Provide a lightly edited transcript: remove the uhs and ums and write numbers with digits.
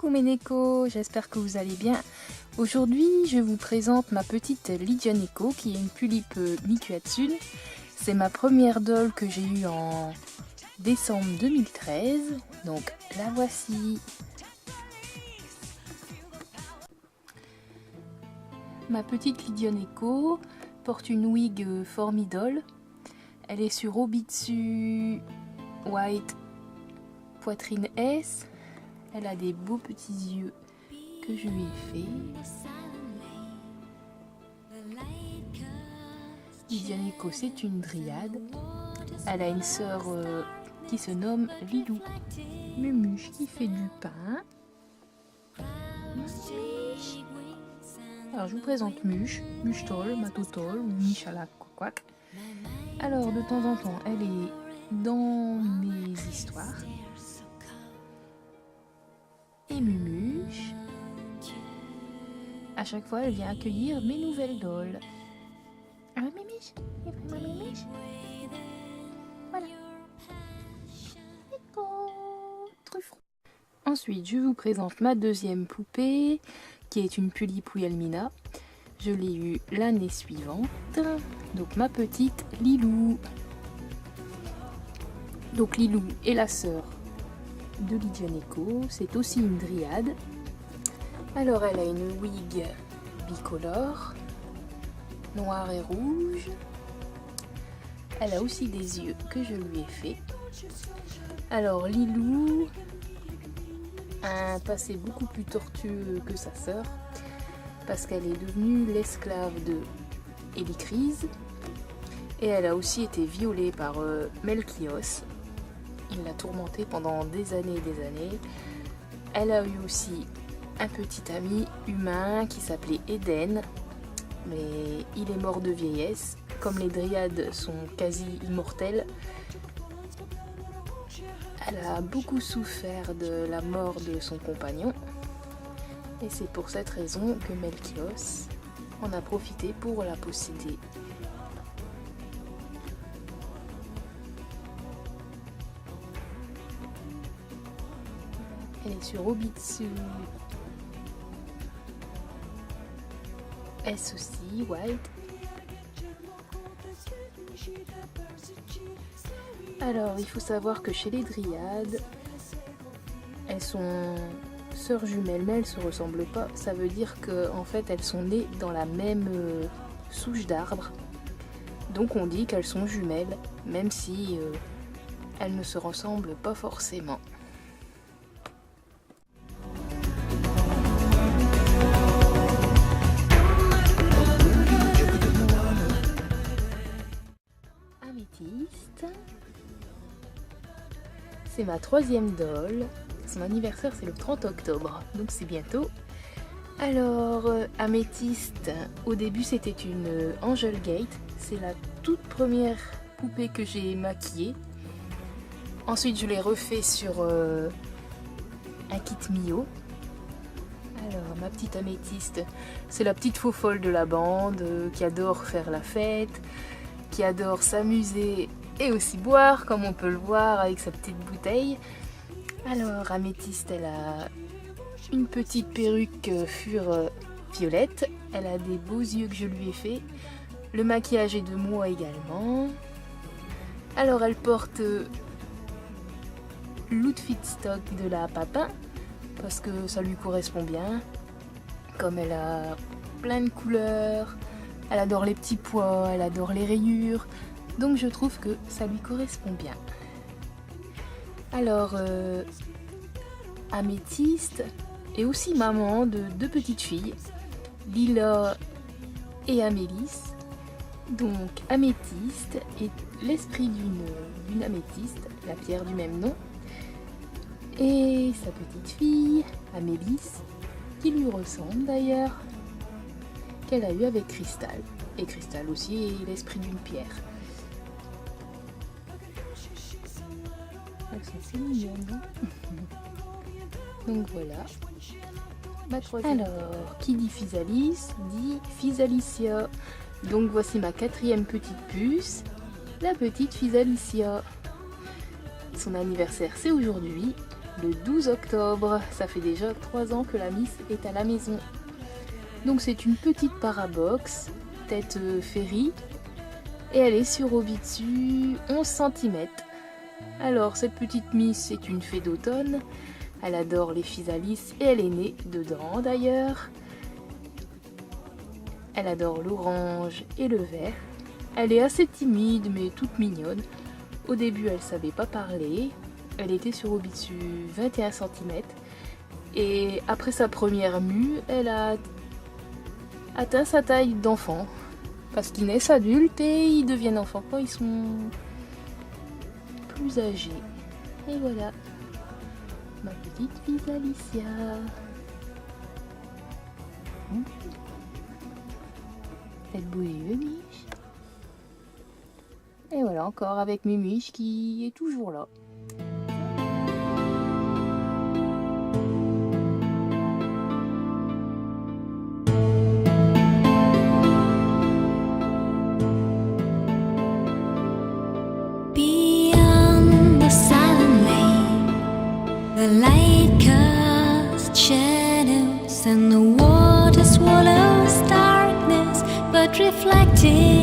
Coucou mes Neko, j'espère que vous allez bien. Aujourd'hui, je vous présente ma petite Lydia Neko qui est une Pulippe Mikuatsune. C'est ma première doll que j'ai eue en décembre 2013. Donc la voici. Ma petite Lydia Neko porte une wig Formidol. Elle est sur Obitsu White poitrine S. Elle a des beaux petits yeux que je lui ai fait. Lydia Neko, c'est une dryade. Elle a une sœur qui se nomme Lilou. Mumuche qui fait du pain. Alors je vous présente Muche, Muche-Tol, Matotol ou Michalak Quack. Alors de temps en temps, elle est dans mes histoires. Et Mumuche, à chaque fois, elle vient accueillir mes nouvelles dolls. Ah, Mumuche, il est vraiment Mumuche. Voilà. Truffe. Ensuite, je vous présente ma deuxième poupée, qui est une Pulippe Wilhelmina. Je l'ai eue l'année suivante. Donc ma petite Lilou. Donc Lilou est la sœur de Lydia Neko, c'est aussi une dryade. Alors elle a une wig bicolore, noir et rouge. Elle a aussi des yeux que je lui ai fait. Alors Lilou a un passé beaucoup plus tortueux que sa sœur, parce qu'elle est devenue l'esclave de Hélicrise, et elle a aussi été violée par Melchios. Il l'a tourmentée pendant des années et des années. Elle a eu aussi un petit ami humain qui s'appelait Eden, mais il est mort de vieillesse. Comme les dryades sont quasi immortelles, elle a beaucoup souffert de la mort de son compagnon. Et c'est pour cette raison que Melchios en a profité pour la posséder. Elle est sur Obitsu S aussi, White. Alors, il faut savoir que chez les dryades, elles sont sœurs jumelles, mais elles se ressemblent pas. Ça veut dire que en fait, elles sont nées dans la même souche d'arbre. Donc on dit qu'elles sont jumelles, même si elles ne se ressemblent pas forcément. C'est ma troisième doll. Son anniversaire c'est le 30 octobre, donc c'est bientôt. Alors Améthyste, au début c'était une Angel Gate. C'est la toute première poupée que j'ai maquillée. Ensuite je l'ai refait sur un kit Mio. Alors ma petite Améthyste, c'est la petite faux folle de la bande qui adore faire la fête, qui adore s'amuser et aussi boire, comme on peut le voir avec sa petite bouteille. Alors Améthyste, elle a une petite perruque fure violette, elle a des beaux yeux que je lui ai fait, le maquillage est de moi également. Alors elle porte l'outfit stock de la Papin, parce que ça lui correspond bien, comme elle a plein de couleurs, elle adore les petits pois, elle adore les rayures, donc je trouve que ça lui correspond bien. Alors, Améthyste est aussi maman de deux petites filles, Lila et Amélis. Donc Améthyste est l'esprit d'une améthyste, la pierre du même nom, et sa petite fille, Amélis, qui lui ressemble d'ailleurs, qu'elle a eu avec Cristal. Et Cristal aussi est l'esprit d'une pierre. C'est mignon, non? Donc voilà. Ma troisième. Alors, qui dit Physalis dit Physalicia. Donc voici ma quatrième petite puce, la petite Physalicia. Son anniversaire c'est aujourd'hui, le 12 octobre. Ça fait déjà 3 ans que la Miss est à la maison. Donc c'est une petite parabox, tête ferry, et elle est sur Obitsu 11 cm. Alors cette petite Miss est une fée d'automne, elle adore les physalis et elle est née dedans d'ailleurs. Elle adore l'orange et le vert. Elle est assez timide mais toute mignonne. Au début elle savait pas parler, elle était sur Obitsu 21 cm et après sa première mue, elle a atteint sa taille d'enfant. Parce qu'ils naissent adultes et ils deviennent enfants quand ils sont plus âgés. Et voilà, ma petite fille Alicia. Faites bouger Mimiche. Et voilà, encore avec Mimiche qui est toujours là. The light casts shadows and the water swallows darkness, but reflected